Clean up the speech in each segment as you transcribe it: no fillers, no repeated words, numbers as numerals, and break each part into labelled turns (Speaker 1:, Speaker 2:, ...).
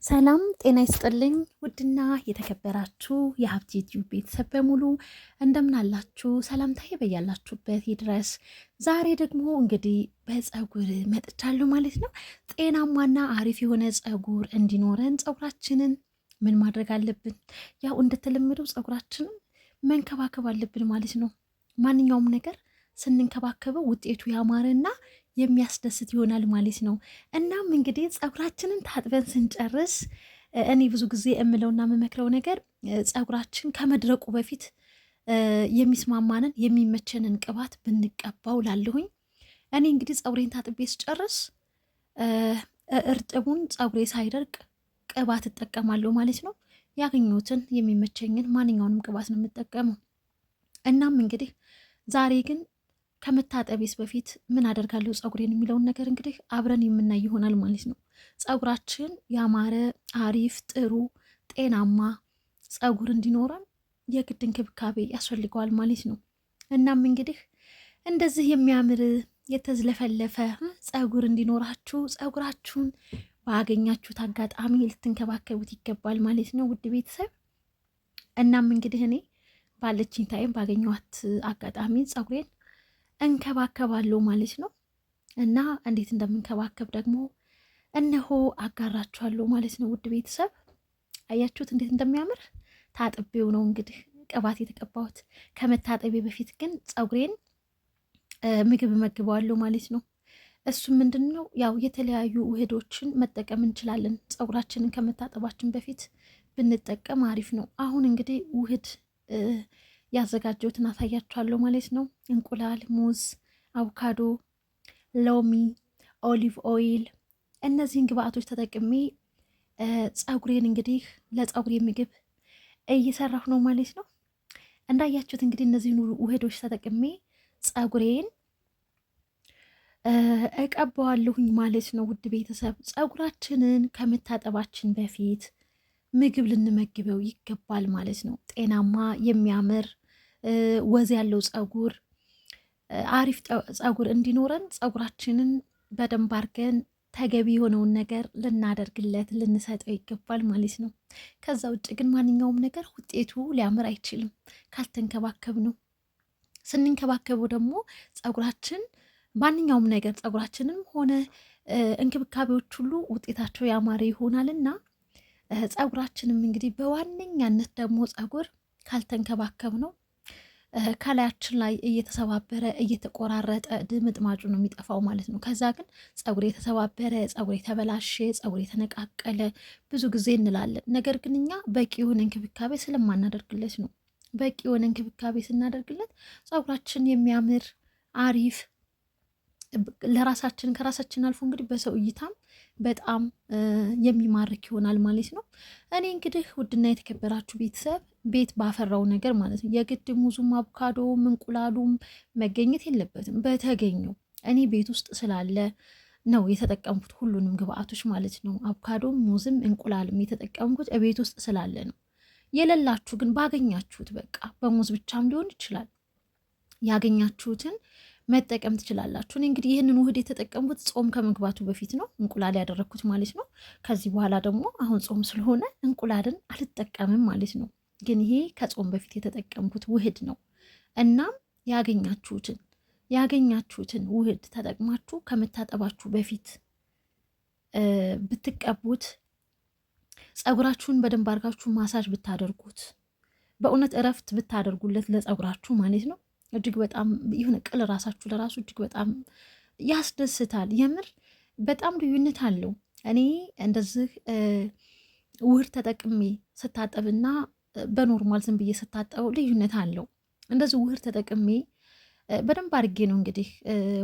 Speaker 1: ሰላም ጤና ይስጥልኝ። ውድና የተከበራችሁ የሀብት ዩቲዩብ ቤተሰብ በሙሉ እንደምን አላችሁ? ሰላምታዬ በያላችሁበት ይድረስ። ዛሬ ደግሞ እንግዲህ በፀጉር መጥቻለሁ ማለት ነው። ጤናማና አሪፍ የሆነ ፀጉር እንዲኖረን ፀጉራችንን ምን ማድረግ አለብን? ያው እንደተለመደው ፀጉራችንን መንከባከብ አለብን ማለት ነው። ማንኛውም ነገር ስንንከባከበው ውጤቱ ያማረና የሚያስደስት ይሆናል ማለት ነው። እናም እንግዲህ ፀጉራችንን ታጥበን ስንጨርስ እኔ ብዙ ጊዜ የምለውና የምመክረው ነገር ፀጉራችን ከመድረቁ በፊት የሚስማማንን የሚመቸንን ቅባት ብንቀባው ላለሁኝ። እኔ እንግዲህ ፀጉሬን ታጥቤ ስጨርስ እርጥቡን ፀጉሬ ሳይደርቅ ቅባት እጠቀማለሁ ማለት ነው። ያገኘሁትን የሚመቸኝን ማንኛውንም ቅባት ነው የምጠቀመው። እናም እንግዲህ ዛሬ ግን ከመታጠቤስ በፊት ምን አደርጋለሁ ፀጉሬን የሚለውን ነገር እንግዲህ አብረን የምናይ ይሆናል ማለት ነው። ፀጉራችን ያማረ አሪፍ ጥሩ ጤናማ ፀጉር እንዲኖረን የግድ እንክብካቤ ያስፈልገዋል ማለት ነው። እናም እንግዲህ እንደዚህ የሚያምር የተዝለፈለፈ ፀጉር እንዲኖራችሁ ፀጉራችሁን ባገኛችሁት አጋጣሚ ልትንከባከቡት ይገባል ማለት ነው ውድ ቤተሰብ። እናም እንግዲህ እኔ ባለችኝ ታይም ባገኘኋት አጋጣሚ ፀጉሬን እንከባከባለሁ ማለት ነው። እና እንዴት እንደምንከባከብ ደግሞ እነሆ አጋራችኋለሁ ማለት ነው ውድ ቤተሰብ። አያችሁት እንዴት እንደሚያምር። ታጥቤው ነው እንግዲህ ቅባት የተቀባሁት። ከመታጠቤ በፊት ግን ፀጉሬን ምግብ እመግበዋለሁ ማለት ነው። እሱም ምንድን ነው ያው የተለያዩ ውህዶችን መጠቀም እንችላለን። ፀጉራችንን ከመታጠባችን በፊት ብንጠቀም አሪፍ ነው። አሁን እንግዲህ ውህድ ያዘጋጀሁትን አሳያችኋለሁ ማለት ነው። እንቁላል፣ ሙዝ፣ አቮካዶ፣ ሎሚ፣ ኦሊቭ ኦይል እነዚህን ግብአቶች ተጠቅሜ ፀጉሬን እንግዲህ ለፀጉሬ ምግብ እየሰራሁ ነው ማለት ነው። እንዳያችሁት እንግዲህ እነዚህን ውህዶች ተጠቅሜ ፀጉሬን እቀባዋለሁኝ ማለት ነው ውድ ቤተሰብ። ፀጉራችንን ከመታጠባችን በፊት ምግብ ልንመግበው ይገባል ማለት ነው። ጤናማ የሚያምር ወዝ ያለው ፀጉር አሪፍ ፀጉር እንዲኖረን ፀጉራችንን በደንብ አድርገን ተገቢ የሆነውን ነገር ልናደርግለት ልንሰጠው ይገባል ማለት ነው። ከዛ ውጭ ግን ማንኛውም ነገር ውጤቱ ሊያምር አይችልም ካልተንከባከብ ነው። ስንንከባከበው ደግሞ ፀጉራችን ማንኛውም ነገር ፀጉራችንም ሆነ እንክብካቤዎች ሁሉ ውጤታቸው ያማረ ይሆናልና ፀጉራችንም እንግዲህ በዋነኛነት ደግሞ ፀጉር ካልተንከባከብ ነው ከላያችን ላይ እየተሰባበረ እየተቆራረጠ ድምጥማጩ ነው የሚጠፋው ማለት ነው። ከዛ ግን ፀጉር የተሰባበረ ፀጉር የተበላሸ ፀጉር የተነቃቀለ ብዙ ጊዜ እንላለን። ነገር ግን እኛ በቂ የሆነ እንክብካቤ ስለማናደርግለት ነው። በቂ የሆነ እንክብካቤ ስናደርግለት ፀጉራችን የሚያምር አሪፍ ለራሳችን ከራሳችን አልፎ እንግዲህ በሰው እይታም በጣም የሚማርክ ይሆናል ማለት ነው። እኔ እንግዲህ ውድና የተከበራችሁ ቤተሰብ ቤት ባፈራው ነገር ማለት ነው የግድ ሙዙም አቮካዶም እንቁላሉም መገኘት የለበትም። በተገኘው እኔ ቤት ውስጥ ስላለ ነው የተጠቀምኩት ሁሉንም ግብአቶች ማለት ነው። አቮካዶም ሙዝም እንቁላልም የተጠቀምኩት ቤት ውስጥ ስላለ ነው። የሌላችሁ ግን ባገኛችሁት በቃ በሙዝ ብቻም ሊሆን ይችላል ያገኛችሁትን መጠቀም ትችላላችሁ። እኔ እንግዲህ ይህንን ውህድ የተጠቀምኩት ጾም ከመግባቱ በፊት ነው እንቁላል ያደረግኩት ማለት ነው። ከዚህ በኋላ ደግሞ አሁን ጾም ስለሆነ እንቁላልን አልጠቀምም ማለት ነው። ግን ይሄ ከጾም በፊት የተጠቀምኩት ውህድ ነው። እናም ያገኛችሁትን ውህድ ተጠቅማችሁ ከመታጠባችሁ በፊት ብትቀቡት ፀጉራችሁን በደንብ አድርጋችሁ ማሳጅ ብታደርጉት በእውነት እረፍት ብታደርጉለት ለፀጉራችሁ ማለት ነው እጅግ በጣም የሆነ ቅል ራሳችሁ ለራሱ እጅግ በጣም ያስደስታል። የምር በጣም ልዩነት አለው። እኔ እንደዚህ ውህድ ተጠቅሜ ስታጠብና በኖርማል ዝም ብዬ ስታጠበው ልዩነት አለው። እንደዚህ ውህድ ተጠቅሜ በደንብ አድርጌ ነው እንግዲህ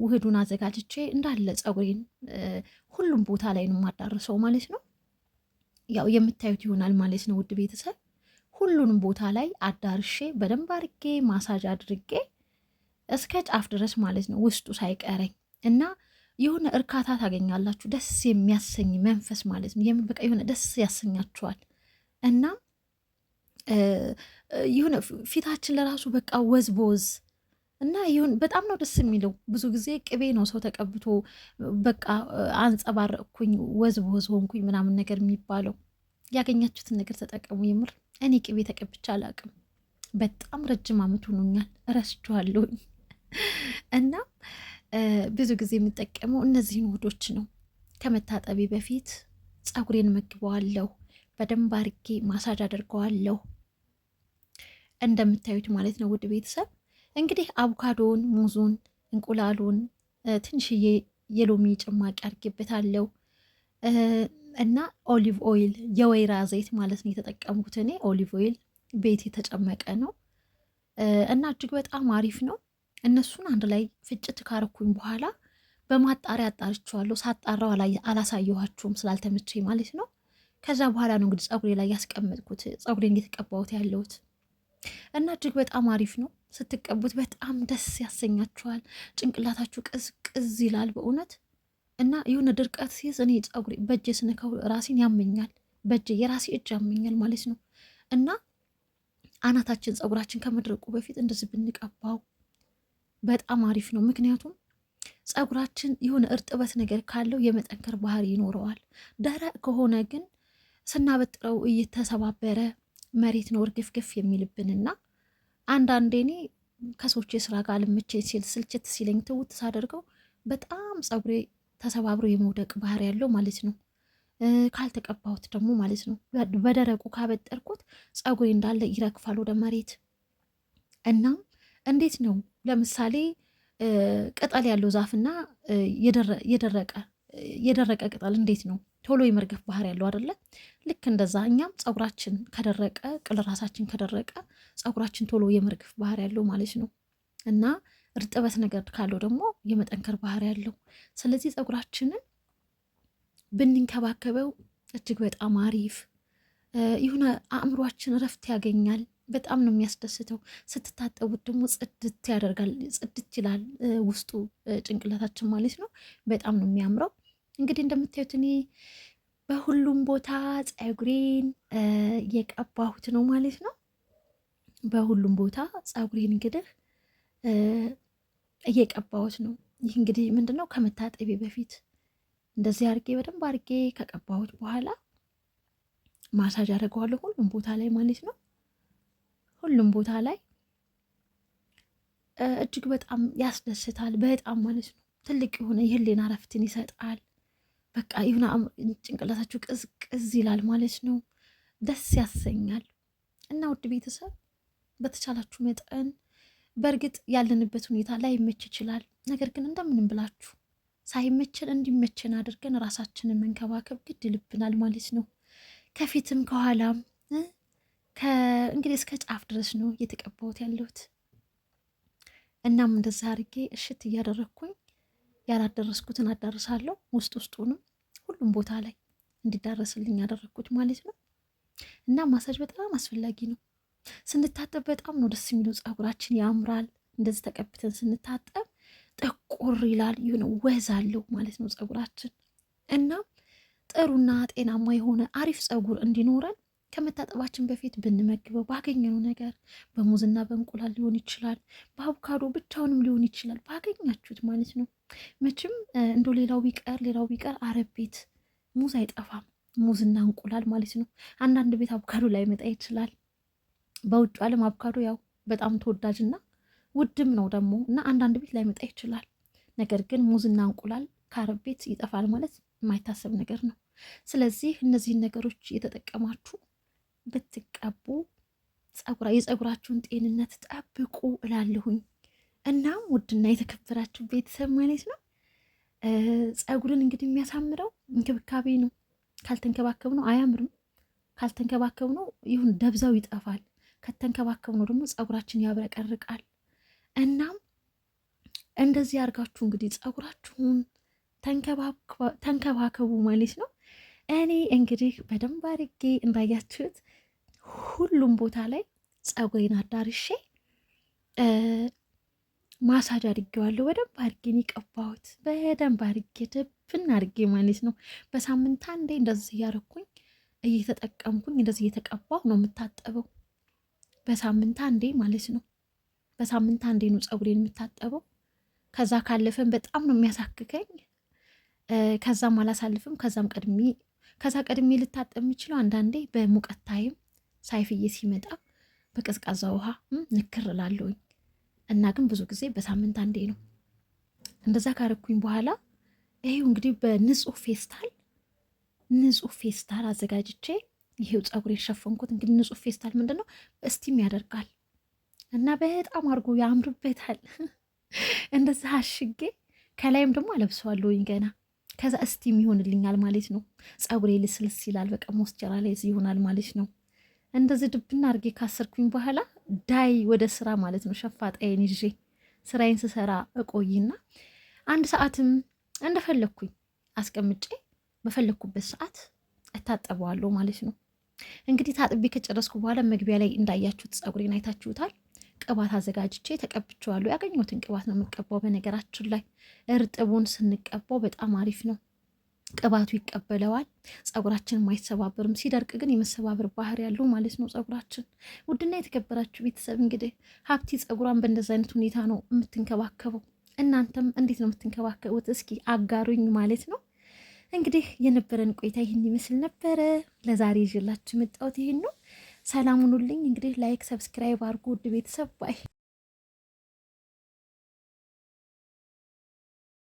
Speaker 1: ውህዱን አዘጋጅቼ እንዳለ ፀጉሬን ሁሉም ቦታ ላይ ነው የማዳርሰው ማለት ነው። ያው የምታዩት ይሆናል ማለት ነው ውድ ቤተሰብ። ሁሉንም ቦታ ላይ አዳርሼ በደንብ አድርጌ ማሳጅ አድርጌ እስከ ጫፍ ድረስ ማለት ነው ውስጡ ሳይቀረኝ እና የሆነ እርካታ ታገኛላችሁ። ደስ የሚያሰኝ መንፈስ ማለት ነው። የምን በቃ የሆነ ደስ ያሰኛችኋል እና የሆነ ፊታችን ለራሱ በቃ ወዝ በወዝ እና ይሁን በጣም ነው ደስ የሚለው። ብዙ ጊዜ ቅቤ ነው ሰው ተቀብቶ በቃ አንጸባረቅኩኝ ወዝ በወዝ ሆንኩኝ ምናምን ነገር የሚባለው። ያገኛችሁትን ነገር ተጠቀሙ። የምር እኔ ቅቤ ተቀብቼ አላቅም። በጣም ረጅም ዓመት ሆኖኛል፣ እረስቸዋለሁኝ። እና ብዙ ጊዜ የምጠቀመው እነዚህን ውህዶች ነው። ከመታጠቢ በፊት ፀጉሬን መግበዋለሁ፣ በደንብ አርጌ ማሳጅ አድርገዋለሁ። እንደምታዩት ማለት ነው ውድ ቤተሰብ። እንግዲህ አቮካዶን፣ ሙዙን፣ እንቁላሉን ትንሽዬ የሎሚ ጭማቂ አድርጌበታለሁ እና ኦሊቭ ኦይል የወይራ ዘይት ማለት ነው የተጠቀምኩት እኔ። ኦሊቭ ኦይል ቤት የተጨመቀ ነው እና እጅግ በጣም አሪፍ ነው። እነሱን አንድ ላይ ፍጭት ካረኩኝ በኋላ በማጣሪያ አጣርቼዋለሁ። ሳጣራው አላሳየኋችሁም ስላልተመቸኝ ማለት ነው። ከዛ በኋላ ነው እንግዲህ ፀጉሬ ላይ ያስቀመጥኩት ፀጉሬን እየተቀባሁት ያለሁት እና እጅግ በጣም አሪፍ ነው። ስትቀቡት በጣም ደስ ያሰኛችኋል። ጭንቅላታችሁ ቅዝቅዝ ይላል በእውነት። እና የሆነ ድርቀት ሲይዝ እኔ ፀጉሬ በእጄ ስነካው ራሴን ያመኛል፣ በእጄ የራሴ እጅ ያመኛል ማለት ነው። እና አናታችን ፀጉራችን ከመድረቁ በፊት እንደዚህ ብንቀባው በጣም አሪፍ ነው። ምክንያቱም ፀጉራችን የሆነ እርጥበት ነገር ካለው የመጠንከር ባህሪ ይኖረዋል። ደረቅ ከሆነ ግን ስናበጥረው እየተሰባበረ መሬት ነው እርግፍግፍ የሚልብንና አንዳንዴ እኔ ከሰዎች የስራ ጋር ልምቼ ሲል ስልችት ሲለኝ ትውት ሳደርገው በጣም ፀጉሬ ተሰባብሮ የመውደቅ ባህሪ ያለው ማለት ነው። ካልተቀባሁት ደግሞ ማለት ነው። በደረቁ ካበጠርኩት ፀጉሬ እንዳለ ይረግፋል ወደ መሬት። እናም እንዴት ነው ለምሳሌ ቅጠል ያለው ዛፍና የደረቀ ቅጠል እንዴት ነው ቶሎ የመርገፍ ባህሪ ያለው አይደለ? ልክ እንደዛ እኛም ፀጉራችን ከደረቀ ቅል ራሳችን ከደረቀ ፀጉራችን ቶሎ የመርገፍ ባህሪ ያለው ማለት ነው። እና እርጥበት ነገር ካለው ደግሞ የመጠንከር ባህሪ ያለው። ስለዚህ ፀጉራችንን ብንንከባከበው እጅግ በጣም አሪፍ የሆነ አእምሯችን እረፍት ያገኛል። በጣም ነው የሚያስደስተው። ስትታጠቡት ደግሞ ጽድት ያደርጋል፣ ጽድት ይላል ውስጡ ጭንቅላታችን ማለት ነው። በጣም ነው የሚያምረው። እንግዲህ እንደምታዩት እኔ በሁሉም ቦታ ፀጉሬን እየቀባሁት ነው ማለት ነው። በሁሉም ቦታ ፀጉሬን እንግዲህ እየቀባሁት ነው። ይህ እንግዲህ ምንድነው ከመታጠቤ በፊት እንደዚህ አርጌ በደንብ አርጌ ከቀባሁት በኋላ ማሳጅ አደርገዋለሁ ሁሉም ቦታ ላይ ማለት ነው። ሁሉም ቦታ ላይ እጅግ በጣም ያስደስታል። በጣም ማለት ነው ትልቅ የሆነ የህሊና እረፍትን ይሰጣል። በቃ የሆነ ጭንቅላታችሁ ቅዝቅዝ ይላል ማለት ነው። ደስ ያሰኛል። እና ውድ ቤተሰብ በተቻላችሁ መጠን በእርግጥ ያለንበት ሁኔታ ላይመች ይችላል። ነገር ግን እንደምንም ብላችሁ ሳይመችን እንዲመችን አድርገን ራሳችንን መንከባከብ ግድ ይልብናል ማለት ነው። ከፊትም ከኋላም እንግዲህ እስከ ጫፍ ድረስ ነው እየተቀባሁት ያለሁት። እናም እንደዛ አድርጌ እሽት እያደረግኩኝ ያላደረስኩትን አዳርሳለሁ። ውስጡንም ሁሉም ቦታ ላይ እንዲዳረስልኝ ያደረግኩት ማለት ነው። እና ማሳጅ በጣም አስፈላጊ ነው። ስንታጠብ በጣም ነው ደስ የሚለው። ፀጉራችን ያምራል። እንደዚህ ተቀብተን ስንታጠብ ጥቁር ይላል፣ የሆነ ወዝ አለው ማለት ነው ፀጉራችን። እና ጥሩና ጤናማ የሆነ አሪፍ ፀጉር እንዲኖረን ከመታጠባችን በፊት ብንመግበው ባገኘነው ነገር በሙዝና በእንቁላል ሊሆን ይችላል፣ በአቮካዶ ብቻውንም ሊሆን ይችላል፣ ባገኛችሁት ማለት ነው። መቼም እንደ ሌላው ቢቀር አረብ ቤት ሙዝ አይጠፋም፣ ሙዝና እንቁላል ማለት ነው። አንዳንድ ቤት አቮካዶ ላይመጣ ይችላል። በውጭ ዓለም አቮካዶ ያው በጣም ተወዳጅና ውድም ነው ደግሞ እና አንዳንድ ቤት ላይመጣ ይችላል። ነገር ግን ሙዝና እንቁላል ከአረብ ቤት ይጠፋል ማለት የማይታሰብ ነገር ነው። ስለዚህ እነዚህን ነገሮች የተጠቀማችሁ ብትቀቡ የፀጉራችሁን ጤንነት ጠብቁ እላለሁኝ። እናም ውድና የተከበራችሁ ቤተሰብ ማለት ነው ፀጉርን እንግዲህ የሚያሳምረው እንክብካቤ ነው። ካልተንከባከብ ነው አያምርም። ካልተንከባከብ ነው ይሁን ደብዛው ይጠፋል። ከተንከባከብ ነው ደግሞ ፀጉራችን ያብረቀርቃል። እናም እንደዚህ አድርጋችሁ እንግዲህ ፀጉራችሁን ተንከባከቡ ማለት ነው። እኔ እንግዲህ በደንብ አድርጌ እንዳያችሁት ሁሉም ቦታ ላይ ፀጉሬን አዳርሼ ማሳጅ አድርጌዋለሁ። በደንብ አድርጌን የቀባሁት በደንብ አድርጌ ድብን አድርጌ ማለት ነው። በሳምንት አንዴ እንደዚህ እያደረኩኝ እየተጠቀምኩኝ እንደዚህ እየተቀባሁ ነው የምታጠበው። በሳምንት አንዴ ማለት ነው። በሳምንት አንዴ ነው ፀጉሬን የምታጠበው። ከዛ ካለፈን በጣም ነው የሚያሳክከኝ። ከዛም አላሳልፍም። ከዛ ቀድሜ ልታጠብ የምችለው አንዳንዴ በሙቀት ታይም ሳይፍዬ ሲመጣ በቀዝቃዛ ውሃ ንክር ላለውኝ እና ግን ብዙ ጊዜ በሳምንት አንዴ ነው። እንደዛ ካረኩኝ በኋላ ይሄው እንግዲህ በንጹህ ፌስታል አዘጋጅቼ ይሄው ፀጉሬን ሸፈንኩት። እንግዲህ ንጹህ ፌስታል ምንድን ነው እስቲም ያደርጋል እና በጣም አድርጎ ያምርበታል። እንደዛ አሽጌ ከላይም ደግሞ አለብሰዋለሁኝ ገና። ከዛ እስቲም ይሆንልኛል ማለት ነው። ፀጉሬ ልስልስ ይላል፣ በቃ ሞይስቸራይዝ ይሆናል ማለት ነው። እንደዚህ ድብና አድርጌ ካሰርኩኝ በኋላ ዳይ ወደ ስራ ማለት ነው። ሸፋጣዬን ይዤ ስራዬን ስሰራ እቆይና አንድ ሰዓትም እንደፈለግኩኝ አስቀምጬ በፈለግኩበት ሰዓት እታጠበዋለሁ ማለት ነው። እንግዲህ ታጥቤ ከጨረስኩ በኋላ መግቢያ ላይ እንዳያችሁት ፀጉሬን አይታችሁታል። ቅባት አዘጋጅቼ ተቀብቼዋለሁ። ያገኘሁትን ቅባት ነው የምቀባው። በነገራችን ላይ እርጥቡን ስንቀባው በጣም አሪፍ ነው። ቅባቱ ይቀበለዋል፣ ፀጉራችን አይሰባበርም። ሲደርቅ ግን የመሰባበር ባህሪ ያለው ማለት ነው ፀጉራችን። ውድና የተከበራችሁ ቤተሰብ እንግዲህ ሀብቲ ፀጉሯን በእንደዚ አይነት ሁኔታ ነው የምትንከባከበው። እናንተም እንዴት ነው የምትንከባከቡት? እስኪ አጋሩኝ ማለት ነው። እንግዲህ የነበረን ቆይታ ይህን ይመስል ነበረ። ለዛሬ ይዤላችሁ የመጣሁት ይህን ነው። ሰላም ሁኑልኝ። እንግዲህ ላይክ፣ ሰብስክራይብ አድርጉ ውድ ቤተሰብ ባይ